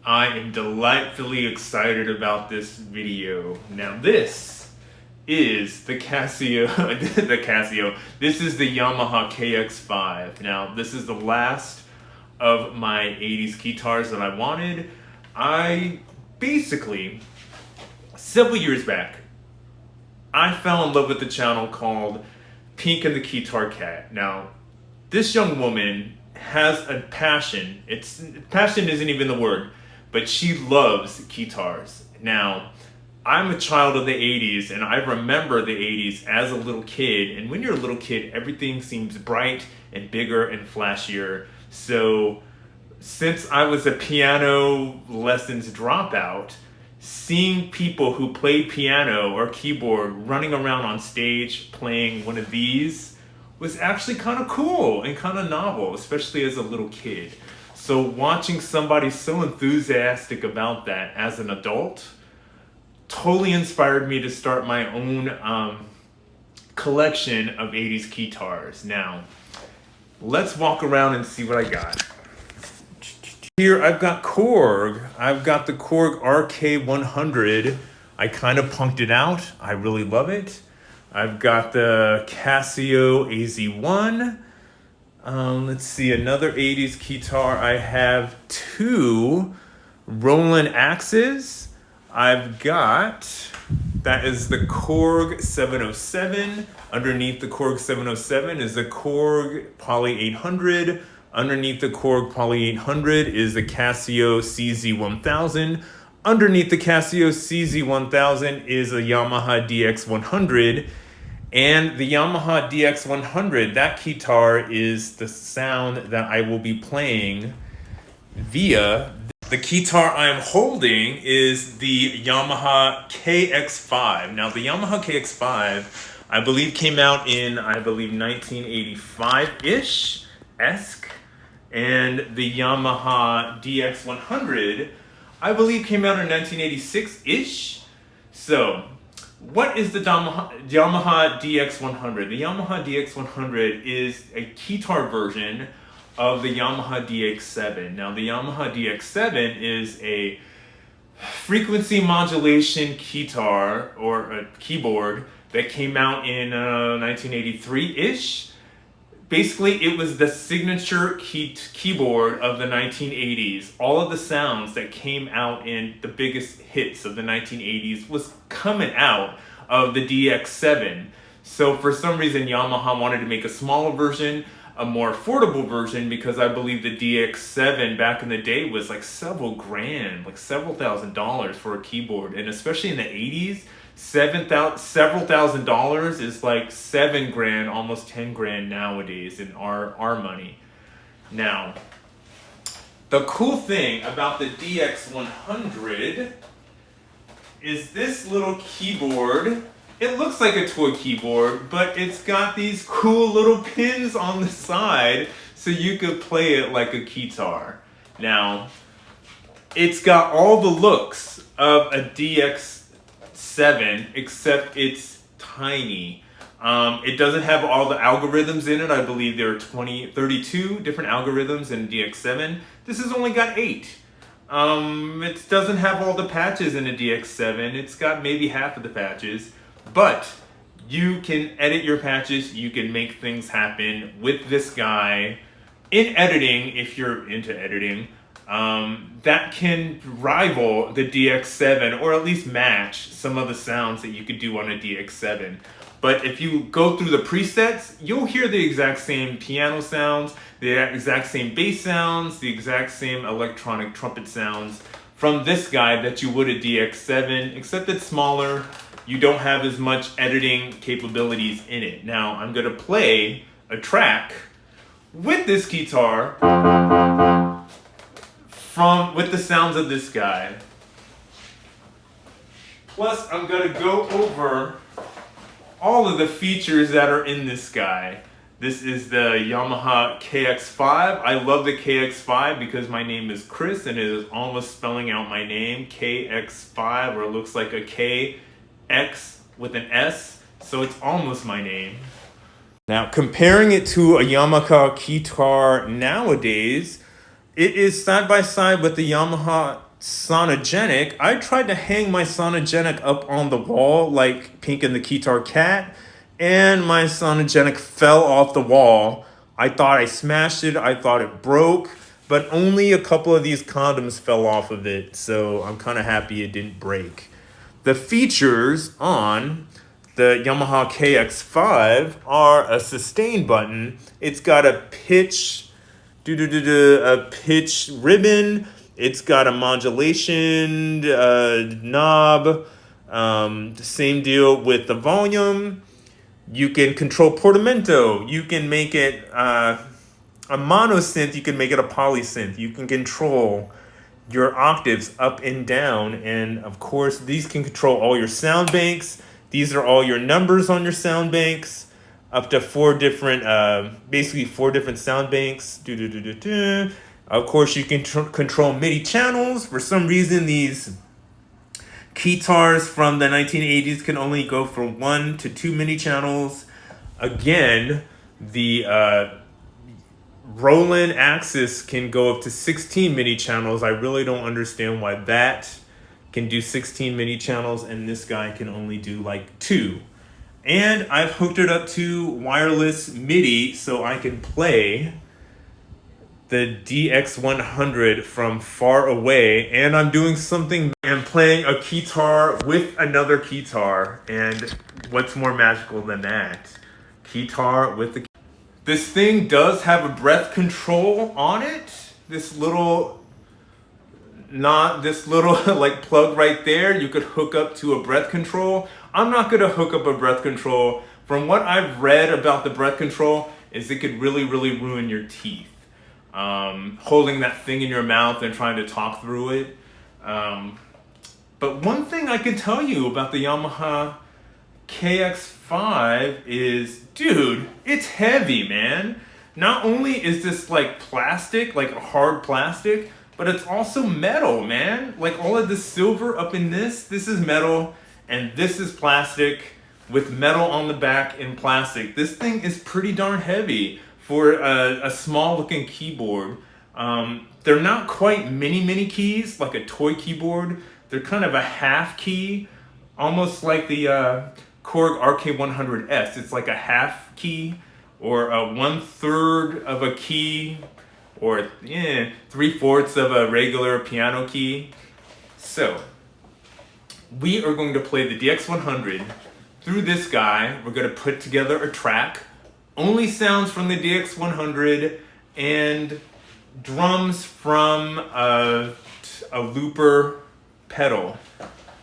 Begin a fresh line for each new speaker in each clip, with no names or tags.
I am delightfully excited about this video. Now this is the Casio, this is the Yamaha KX-5. Now this is the last of my 80s Keytars that I wanted. I basically, several years back, I fell in love with a channel called Pink and the Keytar Cat. Now, this young woman has a passion. Passion isn't even the word, but she loves Keytars. Now, I'm a child of the 80s, and I remember the 80s as a little kid. And when you're a little kid, everything seems bright and bigger and flashier. So, since I was a piano lessons dropout, seeing people who played piano or keyboard running around on stage playing one of these was actually kind of cool and kind of novel, especially as a little kid. So watching somebody so enthusiastic about that as an adult totally inspired me to start my own collection of 80s Keytars. Now, let's walk around and see what I got. Here I've got Korg. I've got the Korg RK-100. I kind of punked it out. I really love it. I've got the Casio AZ1. Let's see, another 80s Keytar. I have two Roland Axes. I've got, that is the Korg 707. Underneath the Korg 707 is the Korg Poly 800. Underneath the Korg Poly 800 is the Casio CZ1000. Underneath the Casio CZ1000 is a Yamaha DX-100. And the Yamaha DX-100, that Keytar is the sound that I will be playing via. The Keytar I'm holding is the Yamaha KX-5. Now the Yamaha KX-5, I believe came out in, 1985-ish-esque. And the Yamaha DX-100, I believe came out in 1986-ish. So, what is the Yamaha DX-100? The Yamaha DX-100 is a Keytar version of the Yamaha DX-7. Now, the Yamaha DX-7 is a frequency modulation Keytar, or a keyboard, that came out in 1983-ish. Basically, it was the signature keyboard of the 1980s. All of the sounds that came out in the biggest hits of the 1980s was coming out of the DX-7. So for some reason, Yamaha wanted to make a smaller version, a more affordable version, because I believe the DX-7 back in the day was like several grand, like several $1,000s for a keyboard. And especially in the 80s, several $1,000s is like $7 grand, almost 10 grand nowadays in our money. Now, the cool thing about the DX-100 is this little keyboard. It looks like a toy keyboard, but it's got these cool little pins on the side so you could play it like a Keytar. Now, it's got all the looks of a DX-7, except it's tiny. It doesn't have all the algorithms in it. I believe there are 32 different algorithms in DX-7. This has only got 8. It doesn't have all the patches in a DX-7. It's got maybe half of the patches, but you can edit your patches. You can make things happen with this guy in editing, if you're into editing. That can rival the DX-7, or at least match some of the sounds that you could do on a DX-7. But if you go through the presets, you'll hear the exact same piano sounds, the exact same bass sounds, the exact same electronic trumpet sounds from this guy that you would a DX-7, except it's smaller. You don't have as much editing capabilities in it. Now, I'm going to play a track with this Keytar with the sounds of this guy. Plus, I'm going to go over all of the features that are in this guy. This is the Yamaha KX-5. I love the KX-5 because my name is Chris and it is almost spelling out my name, KX-5, or it looks like a KX with an S, so it's almost my name. Now, comparing it to a Yamaha Keytar nowadays, it is side by side with the Yamaha Sonogenic, I tried to hang my Sonogenic up on the wall like Pink and the Keytar Cat, and my Sonogenic fell off the wall. I thought I smashed it, I thought it broke, but only a couple of these condoms fell off of it, so I'm kind of happy it didn't break. The features on the Yamaha KX-5 are a sustain button. It's got a pitch ribbon. It's got a modulation knob. Same deal with the volume. You can control portamento. You can make it a mono synth. You can make it a poly synth. You can control your octaves up and down. And of course, these can control all your sound banks. These are all your numbers on your sound banks. Up to basically four different sound banks. Of course, you can control MIDI channels. For some reason, these Keytars from the 1980s can only go from 1 to 2 MIDI channels. Again, the Roland Axis can go up to 16 MIDI channels. I really don't understand why that can do 16 MIDI channels and this guy can only do like 2. And I've hooked it up to wireless MIDI so I can play the DX-100 from far away, and I'm doing something and playing a keytar with another keytar, and what's more magical than that? Keytar with the... This thing does have a breath control on it. This little like plug right there, you could hook up to a breath control. I'm not gonna hook up a breath control. From what I've read about the breath control is it could really ruin your teeth. Holding that thing in your mouth and trying to talk through it. But one thing I can tell you about the Yamaha KX-5 is, dude, it's heavy, man. Not only is this like plastic, like hard plastic, but it's also metal, man. Like all of the silver up in this is metal, and this is plastic with metal on the back and plastic. This thing is pretty darn heavy for a small looking keyboard. They're not quite mini keys like a toy keyboard. They're kind of a half key, almost like the Korg RK100S. It's like a half key or a 1/3 of a key or 3/4 of a regular piano key. So we are going to play the DX100 through this guy. We're going to put together a track. Only sounds from the DX100 and drums from a looper pedal.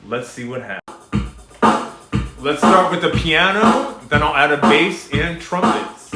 Let's see what happens. Let's start with the piano, then I'll add a bass and trumpets.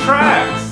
tracks.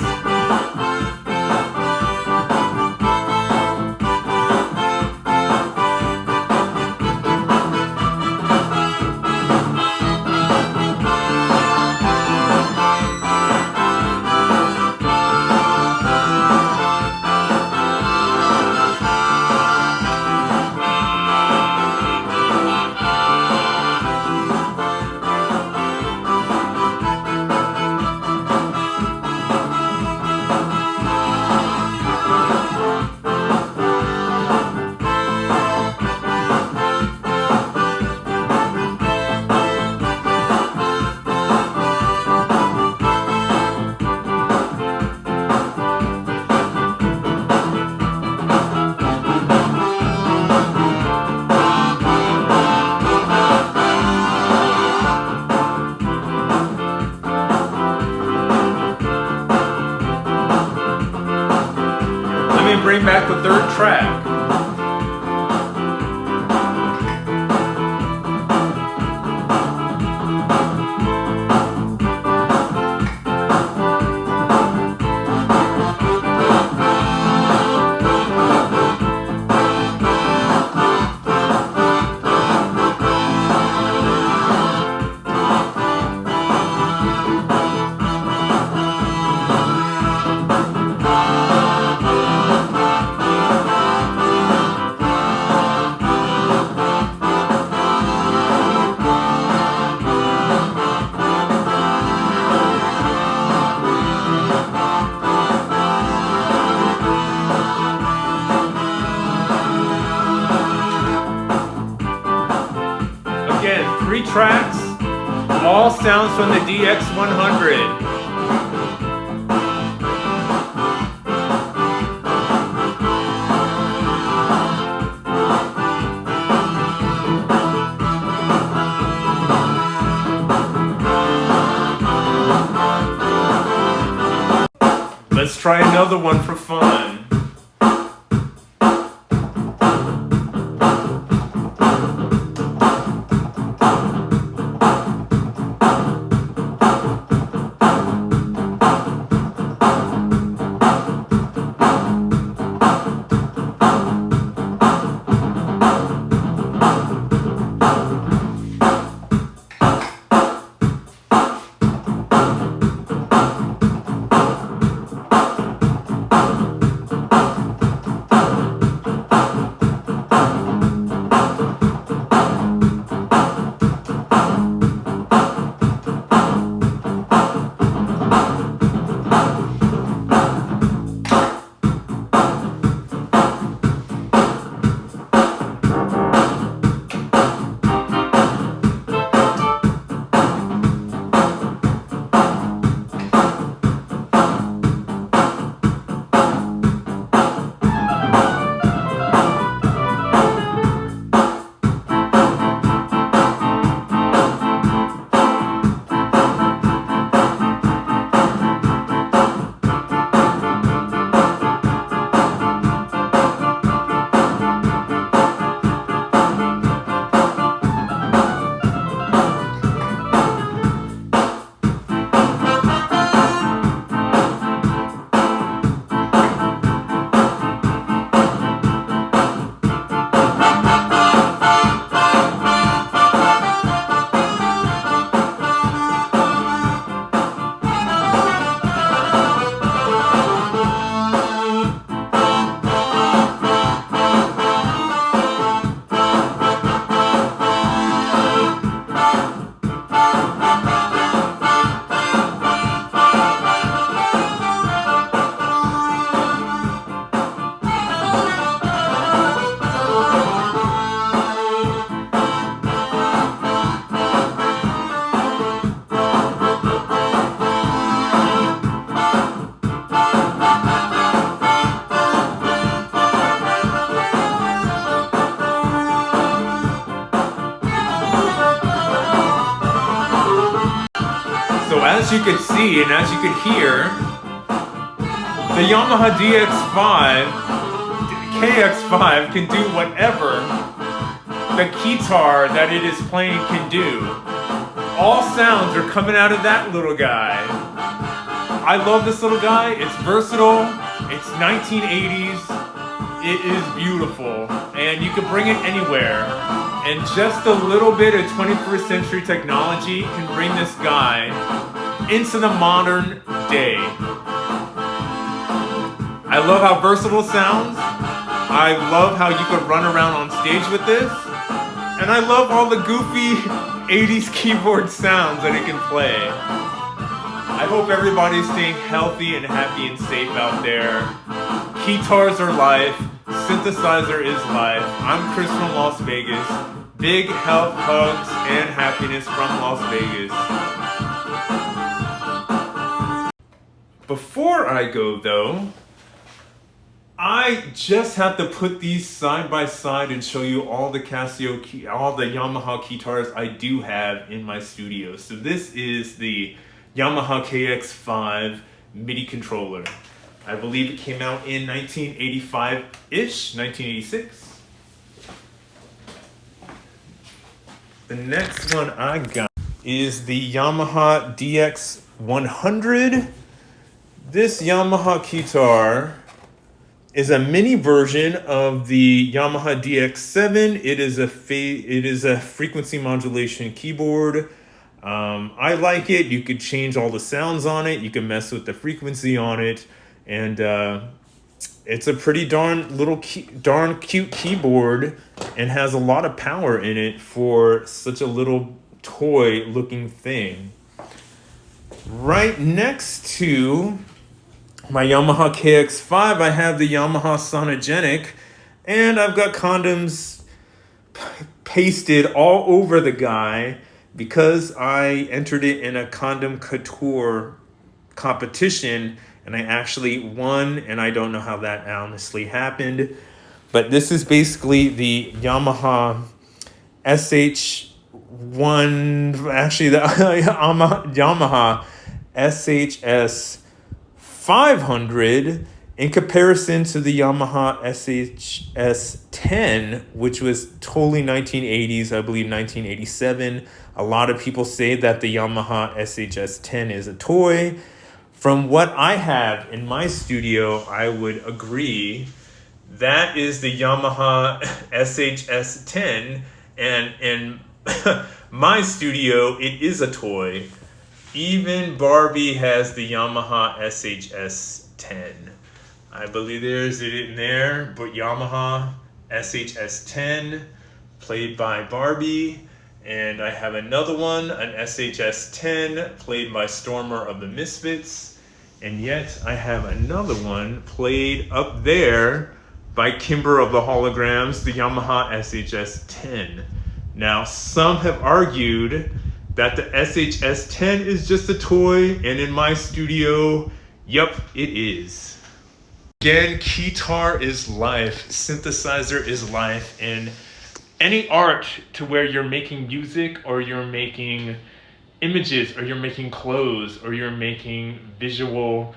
Bring back the third track. Again, 3 tracks, all sounds from the DX-100. Let's try another one for fun. as you could see and as you could hear, the Yamaha DX-5, KX-5 can do whatever the keytar that it is playing can do. All sounds are coming out of that little guy. I love this little guy. It's versatile. It's 1980s. It is beautiful. And you can bring it anywhere. And just a little bit of 21st century technology can bring this guy into the modern day. I love how versatile it sounds. I love how you could run around on stage with this. And I love all the goofy 80s keyboard sounds that it can play. I hope everybody's staying healthy and happy and safe out there. Keytars are life. Synthesizer is life. I'm Chris from Las Vegas. Big health, hugs, and happiness from Las Vegas. Before I go though, I just have to put these side by side and show you all the all the Yamaha Keytars I do have in my studio. So this is the Yamaha KX-5 MIDI controller. I believe it came out in 1985-ish, 1986. The next one I got is the Yamaha DX-100. This Yamaha Keytar is a mini version of the Yamaha DX-7. It is a frequency modulation keyboard. I like it. You could change all the sounds on it. You can mess with the frequency on it. And it's a pretty darn cute keyboard and has a lot of power in it for such a little toy looking thing. Right next to my Yamaha KX-5, I have the Yamaha Sonogenic, and I've got condoms pasted all over the guy because I entered it in a condom couture competition and I actually won, and I don't know how that honestly happened. But this is basically the Yamaha SH-1, actually the Yamaha SHS-10 in comparison to the Yamaha SHS-10, which was totally 1980s, I believe 1987. A lot of people say that the Yamaha SHS-10 is a toy. From what I have in my studio, I would agree that is the Yamaha SHS-10, and in my studio, it is a toy. Even Barbie has the Yamaha SHS-10. I believe there's it in there, but Yamaha SHS-10 played by Barbie. And I have another one, an SHS-10 played by Stormer of the Misfits. And yet I have another one played up there by Kimber of the Holograms, the Yamaha SHS-10. Now, some have argued that the SHS-10 is just a toy, and in my studio, yep, it is. Again, keytar is life, synthesizer is life, and any art to where you're making music or you're making images or you're making clothes or you're making visual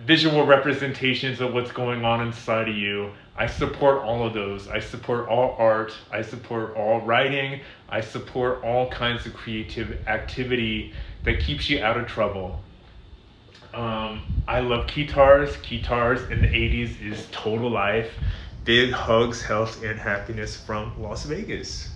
representations of what's going on inside of you. I support all of those. I support all art. I support all writing. I support all kinds of creative activity that keeps you out of trouble. I love keytars. Keytars in the 80s is total life. Big hugs, health, and happiness from Las Vegas.